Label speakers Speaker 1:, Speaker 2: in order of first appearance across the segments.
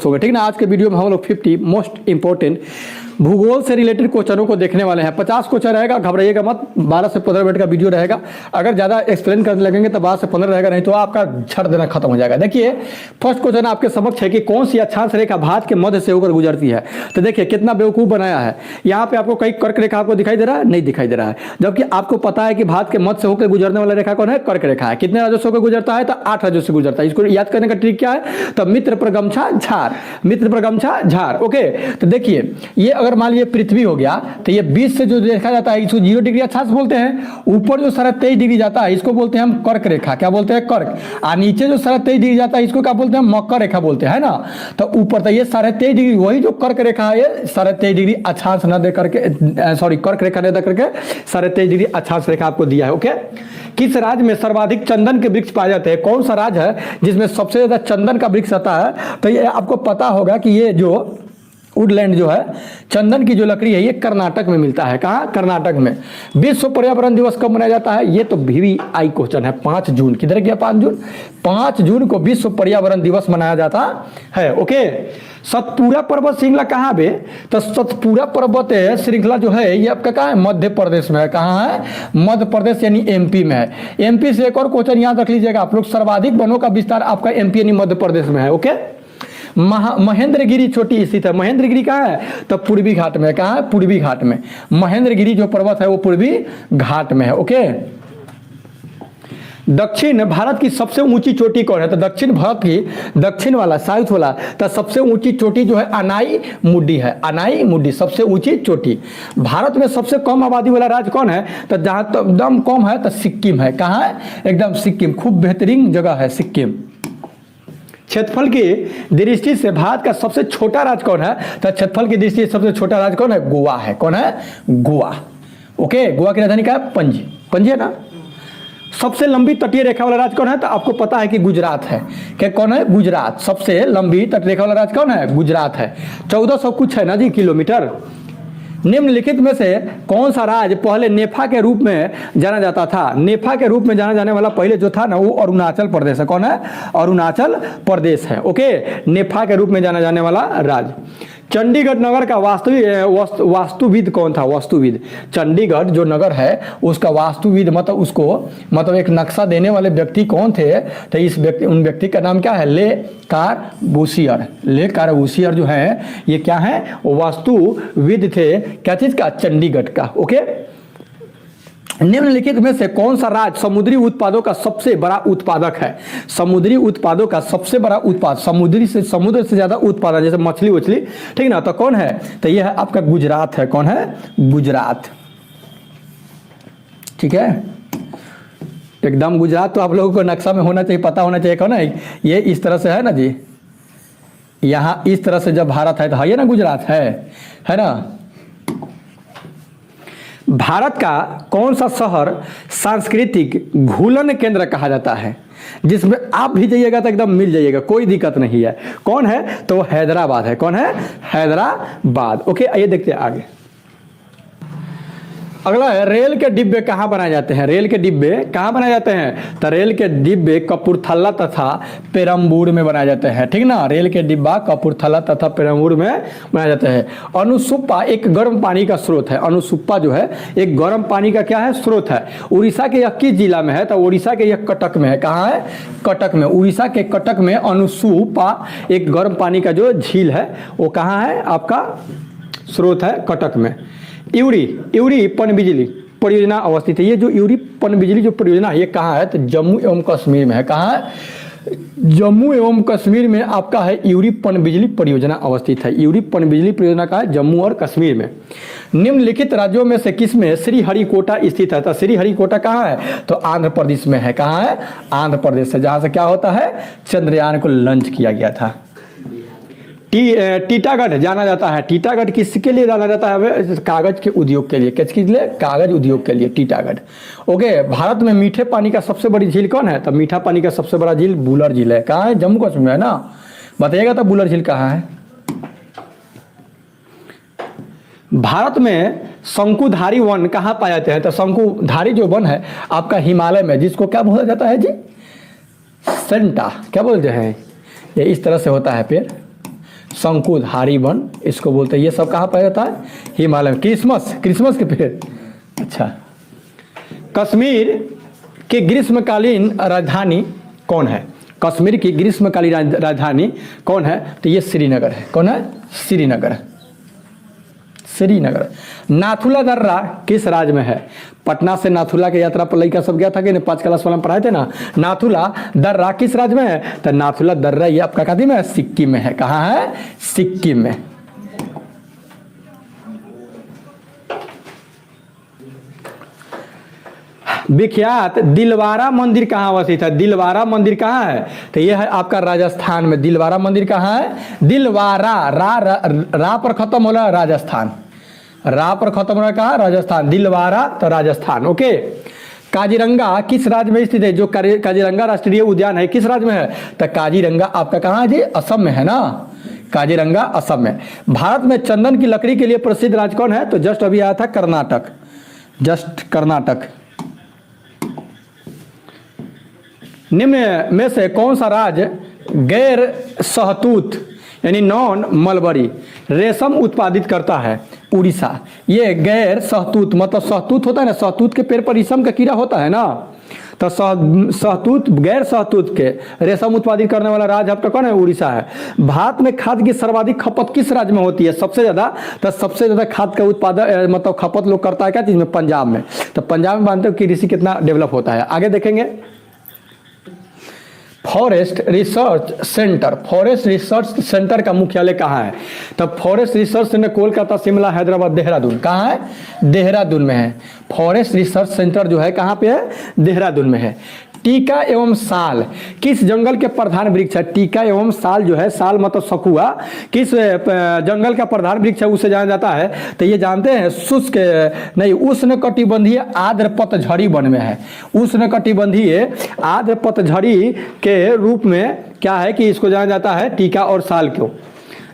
Speaker 1: दोस्त हो गए, ठीक ना। आज के वीडियो में हम लोग 50 मोस्ट इंपॉर्टेंट भूगोल से रिलेटेड क्वेश्चनों को देखने वाले हैं। 50 क्वेश्चन रहेगा, घबराइएगा मत। 12 से 15 मिनट का वीडियो रहेगा। अगर ज़्यादा एक्सप्लेन करने लगेंगे तो 12 से 15 रहेगा, नहीं तो आपका छड़ देना खत्म हो जाएगा। देखिए फर्स्ट क्वेश्चन आपके समक्ष है कि कौन सी अक्षांश रेखा भारत के मध्य से होकर गुजरती है। तो देखिए कितना बेवकूफ़ बनाया है। यहाँ पे आपको कई कर्क रेखा आपको दिखाई दे रहा है, नहीं दिखाई दे रहा है, जबकि आपको पता है कि भारत के मध्य से होकर गुजरने वाला रेखा कौन है, कर्क रेखा है। कितने राज्यों से होकर गुजरता है, तो 8 राज्यों से गुजरता है। इसको याद करने का ट्रिक क्या है, तो मित्र प्रगमछा झार, मित्र प्रगमछा झार। ओके, तो देखिए ये अगर मान लीजिए पृथ्वी हो गया तो ये 20 से जो देखा जाता है इसको 0 डिग्री अक्षांश बोलते हैं। ऊपर जो 23.5 डिग्री जाता है इसको बोलते हैं हम कर्क रेखा, क्या बोलते हैं, कर्क। और नीचे जो 23.5 डिग्री जाता है इसको क्या बोलते हैं, मकर रेखा बोलते हैं, है ना। तो ऊपर तो ये 23.5 डिग्री, वही जो कर्क रेखा है ये 23.5 डिग्री अक्षांश न दे करके, सॉरी कर्क रेखा न दे करके 23.5 डिग्री अक्षांश रेखा आपको दिया है। ओके, किस राज्य में सर्वाधिक चंदन के वृक्ष पाए जाते हैं, कौन सा राज्य है जिसमें सबसे ज्यादा चंदन का वृक्ष आता है। तो ये आपको पता होगा कि ये जो वुडलैंड जो है, चंदन की जो लकड़ी है, ये कर्नाटक में मिलता है। कहाँ, कर्नाटक में। विश्व पर्यावरण दिवस कब मनाया जाता है, ये तो VVI क्वेश्चन है। 5 जून, किधर गया 5 जून, 5 जून को विश्व पर्यावरण दिवस मनाया जाता है। ओके, सतपुरा पर्वत श्रृंखला कहाँ पे, तो सतपुरा पर्वत श्रृंखला जो है ये आपका कहाँ है, मध्य प्रदेश में है। कहाँ है, मध्य प्रदेश यानी MP में है। MP से एक और क्वेश्चन याद रख लीजिएगा आप लोग, सर्वाधिक वनों का विस्तार आपका MP यानी मध्य प्रदेश में है। ओके, महेंद्रगिरी चोटी स्थित है। महेंद्रगिरी कहाँ है, तो पूर्वी घाट में। कहाँ है, पूर्वी घाट में। महेंद्रगिरी जो पर्वत है वो पूर्वी घाट में है। ओके, दक्षिण भारत की सबसे ऊंची चोटी कौन है, तो दक्षिण भारत की दक्षिण वाला साउथ वाला तो सबसे ऊंची चोटी जो है अनाई मुड्डी है। अनाई मुड्डी सबसे ऊंची चोटी। भारत में सबसे कम आबादी वाला राज्य कौन है, तो जहां तो एकदम कम है तो सिक्किम है। कहाँ है, एकदम सिक्किम, खूब बेहतरीन जगह है सिक्किम। क्षेत्रफल की दृष्टि से भारत का सबसे छोटा राज्य कौन है, तो क्षेत्रफल की दृष्टि से सबसे छोटा राज्य कौन है, गोवा है। कौन है, गोवा। ओके, गोवा की राजधानी क्या है, पणजी। पणजी है ना। सबसे लंबी तटीय रेखा वाला राज्य कौन है, तो आपको पता है कि गुजरात है। क्या कौन है, गुजरात। सबसे लंबी तट रेखा वाला राज्य कौन है, गुजरात है। 1400 कुछ है ना जी किलोमीटर। निम्नलिखित में से कौन सा राज्य पहले नेफा के रूप में जाना जाता था। नेफा के रूप में जाना जाने वाला पहले जो था ना वो अरुणाचल प्रदेश है। कौन है, अरुणाचल प्रदेश है। ओके, नेफा के रूप में जाना जाने वाला राज्य। चंडीगढ़ नगर का वास्तुविद कौन था, वास्तुविद। चंडीगढ़ जो नगर है उसका वास्तुविद मतलब एक नक्शा देने वाले व्यक्ति कौन थे, तो उन व्यक्ति का नाम क्या है, ले कार्बूसियर। ले कार्बूसियर जो है ये क्या है, वास्तुविद थे। क्या चीज का, चंडीगढ़ का। ओके, निम्नलिखित में से कौन सा राज्य समुद्री उत्पादों का सबसे बड़ा उत्पादक है। समुद्री उत्पादों का सबसे बड़ा उत्पाद, समुद्र से ज्यादा उत्पादन, जैसे मछली उछली, ठीक ना, तो कौन है, तो यह है आपका गुजरात है। कौन है, गुजरात। ठीक है, एकदम गुजरात तो आप लोगों को नक्शा में होना चाहिए, पता होना चाहिए। कौन है, ये इस तरह से है ना जी, यहाँ इस तरह से जब भारत है तो है ना गुजरात है ना। भारत का कौन सा शहर सांस्कृतिक घूलन केंद्र कहा जाता है, जिसमें आप भी जाइएगा तो एकदम मिल जाइएगा, कोई दिक्कत नहीं है। कौन है, तो हैदराबाद है। कौन है, हैदराबाद। ओके, आइए देखते हैं आगे। अगला है, रेल के डिब्बे कहाँ बनाए जाते हैं। रेल के डिब्बे कहाँ बनाए जाते हैं, तो रेल के डिब्बे कपूरथला तथा पेरम्बूर में बनाए जाते हैं। ठीक ना, रेल के डिब्बा कपूरथला तथा पेरम्बूर में बनाए जाते हैं। अनुसुप्पा एक गर्म पानी का स्रोत है। अनुसुप्पा जो है एक गर्म पानी का क्या है, स्रोत है। उड़ीसा के यह किस जिला में है, तो उड़ीसा के यह कटक में है। कहाँ है, कटक में। उड़ीसा के कटक में अनुसुप्पा एक गर्म पानी का जो झील है वो कहाँ है, आपका स्रोत है कटक में। इउरी पनबिजली परियोजना अवस्थित है। ये जो इउरी पनबिजली जो परियोजना है ये कहाँ है, तो जम्मू एवं कश्मीर में है। कहाँ है, जम्मू एवं कश्मीर में आपका है इउरी पनबिजली परियोजना अवस्थित है। इउरी पनबिजली परियोजना का है जम्मू और कश्मीर में। निम्नलिखित राज्यों में से किसमें श्रीहरिकोटा स्थित है, तो श्रीहरिकोटा कहाँ है, तो आंध्र प्रदेश में है। कहाँ है, आंध्र प्रदेश है, जहाँ से क्या होता है, चंद्रयान को लॉन्च किया गया था। टीटागढ़ जाना जाता है। टीटागढ़ किसके लिए जाना जाता है, कागज के उद्योग के लिए। किसके लिए, कागज उद्योग के लिए टीटागढ़। ओके, भारत में मीठे पानी का सबसे बड़ी झील कौन है, तो मीठा पानी का सबसे बड़ा झील बुलर झील है। कहाँ है, जम्मू कश्मीर में है ना, बताइएगा तो बुलर झील कहाँ है। भारत में शंकुधारी वन कहाँ पाए जाते हैं, तो शंकुधारी जो वन है आपका हिमालय में, जिसको क्या बोला जाता है जी, सेंटा, क्या बोलते हैं, ये इस तरह से होता है पेड़। शंकुध हारी वन इसको बोलते हैं। ये सब कहाँ पाया जाता है? हिमालय में। क्रिसमस के पेड़। अच्छा, कश्मीर की ग्रीष्मकालीन राजधानी कौन है? कश्मीर की ग्रीष्मकालीन राजधानी कौन है? तो ये श्रीनगर है। कौन है? श्रीनगर। नाथुला दर्रा किस राज्य में है? पटना से नाथुला की यात्रा पर लड़का सब गया था कि 5 क्लास वाला में पढ़ाए थे ना। नाथुला दर्रा किस राज्य में है? तो नाथुला दर्रा ये आपका कहाँ में है? सिक्किम में है। कहाँ है? सिक्किम में। विख्यात दिलवारा मंदिर कहाँ अवस्थित है? दिलवारा मंदिर कहाँ है? तो यह है आपका राजस्थान में। दिलवारा मंदिर कहाँ है? दिलवारा, रा पर खत्म हो रहा है राजस्थान। रा पर खत्म हो रहा है कहाँ? राजस्थान। दिलवारा तो राजस्थान। ओके। काजीरंगा किस राज्य में स्थित है? जो काजीरंगा राष्ट्रीय उद्यान है किस राज्य में है? तो काजीरंगा आपका कहाँ है जी? असम में है ना। काजीरंगा असम में। भारत में चंदन की लकड़ी के लिए प्रसिद्ध राज्य कौन है? तो जस्ट अभी आया था कर्नाटक। जस्ट कर्नाटक। निम्न में से कौन सा राज्य गैर सहतूत यानी नॉन मलबरी रेशम उत्पादित करता है? उड़ीसा। ये गैर सहतूत मतलब सहतूत होता है ना, सहतूत के पेड़ पर रेशम का कीड़ा होता है ना, तो सहतूत गैर सहतूत के रेशम उत्पादित करने वाला राज्य आपका कौन है? उड़ीसा है। भारत में खाद की सर्वाधिक खपत किस राज्य में होती है? सबसे ज्यादा? तो सबसे ज्यादा खाद का उत्पादन मतलब खपत लोग करता है क्या चीज में? पंजाब में। तो पंजाब में मानते हो कि कृषि कितना डेवलप होता है। आगे देखेंगे। फॉरेस्ट रिसर्च सेंटर का मुख्यालय कहाँ है? तब forest research centre Kolkata, Shimla, Hyderabad, Dehradun. कहाँ है? देहरादून में है। फॉरेस्ट रिसर्च सेंटर जो है कहाँ पे है? देहरादून में है। टीका एवं साल किस जंगल के प्रधान वृक्ष है? टीका एवं साल जो है, साल मतलब सखुआ, किस जंगल का प्रधान वृक्ष है उसे जाना जाता है? तो ये जानते हैं शुष्क नहीं, उष्णकटिबंधीय आर्द्र पतझड़ी वन में है। उष्णकटिबंधीय आर्द्र पतझड़ी के रूप में क्या है कि इसको जाना जाता है टीका और साल को।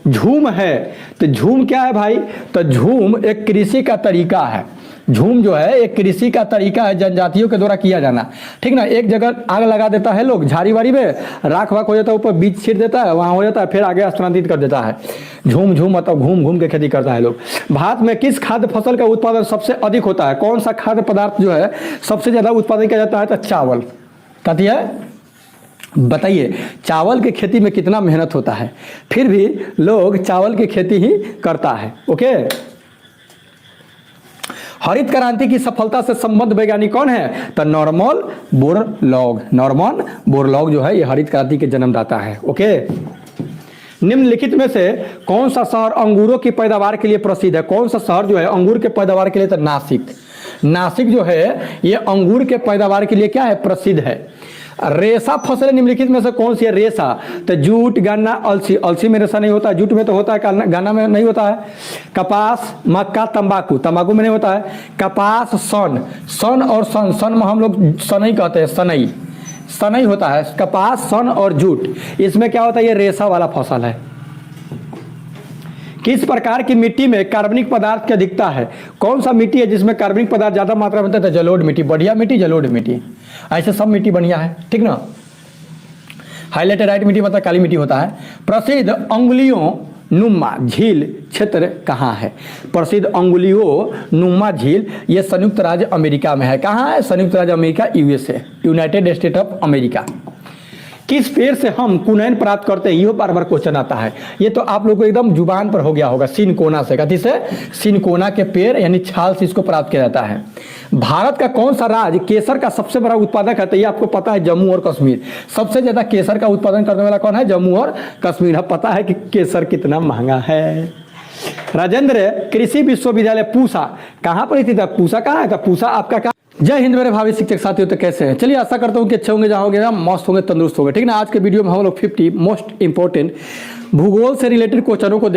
Speaker 1: झूम है, तो झूम क्या है भाई? तो झूम एक कृषि का तरीका है। झूम जो है एक कृषि का तरीका है, जनजातियों के द्वारा किया जाना। ठीक ना। एक जगह आग लगा देता है लोग, झाड़ी वाड़ी में राख वाख हो जाता है, ऊपर बीज छीट देता है, वहां हो जाता है, फिर आगे स्थानांतरित कर देता है। झूम मतलब घूम घूम के खेती करता है लोग। भारत में किस खाद्य फसल का उत्पादन सबसे अधिक होता है? कौन सा खाद्य पदार्थ जो है सबसे ज्यादा उत्पादन किया जाता है? तो चावल। कहती है बताइए चावल की खेती में कितना मेहनत होता है, फिर भी लोग चावल की खेती ही करता है। ओके। हरित क्रांति की सफलता से संबद्ध वैज्ञानिक कौन है? तो नॉर्मन बोरलॉग। नॉर्मन बोरलॉग जो है ये हरित क्रांति के जन्मदाता है। ओके। निम्नलिखित में से कौन सा शहर अंगूरों की पैदावार के लिए प्रसिद्ध है? कौन सा शहर जो है अंगूर के पैदावार के लिए? तो नासिक। नासिक जो है ये अंगूर के पैदावार के लिए क्या है? प्रसिद्ध है। रेशा फसलें निम्नलिखित में से कौन सी है? रेशा तो जूट, गन्ना, अलसी। अलसी में रेशा नहीं होता, जूट में तो होता है, गन्ना में नहीं होता है। कपास, मक्का, तंबाकू। तंबाकू में नहीं होता है। कपास, सन और सन में हम लोग सनई कहते हैं, सनई होता है। कपास, सन और जूट, इसमें क्या होता है? ये रेशा वाला फसल है। किस प्रकार की मिट्टी में कार्बनिक पदार्थ की अधिकता है? कौन सा मिट्टी है जिसमें कार्बनिक पदार्थ ज्यादा मात्रा में होता है? जलोढ़ मिट्टी। बढ़िया मिट्टी जलोढ़ मिट्टी। ऐसे सब मिट्टी बढ़िया है। ठीक ना। हाईलाइटेराइट मिट्टी मतलब काली मिट्टी होता है। प्रसिद्ध अंगुलियों नुमा झील क्षेत्र कहाँ है? प्रसिद्ध अंगुलियों नुमा झील ये संयुक्त राज्य अमेरिका में है। कहाँ है? संयुक्त राज्य America, USA, United state of America. किस पेड़ से हम कुनैन प्राप्त करते हैं? ये बार बार क्वेश्चन आता है। ये तो आप लोगों को एकदम जुबान पर हो गया होगा। सिनकोना से, कथी से? सिनकोना के पेड़ यानी छाल से इसको प्राप्त किया जाता है। भारत का कौन सा राज्य केसर का सबसे बड़ा उत्पादक है? तो ये आपको पता है जम्मू और कश्मीर। सबसे ज्यादा केसर का उत्पादन करने वाला कौन है? जम्मू और कश्मीर। अब पता है कि केसर कितना महंगा है। राजेंद्र कृषि विश्वविद्यालय पूसा कहाँ पर स्थित है? पूसा कहाँ है? तो पूसा आपका कहाँ? जय हिंद मेरे भावी शिक्षक साथियों। तो कैसे हैं? चलिए आशा करता हूँ कि अच्छे होंगे, जहाँ होंगे ना मस्त होंगे, तंदुरुस्त होंगे। ठीक ना। आज के वीडियो में हम लोग 50 मोस्ट इंपॉर्टेंट भूगोल से रिलेटेड क्वेश्चनों को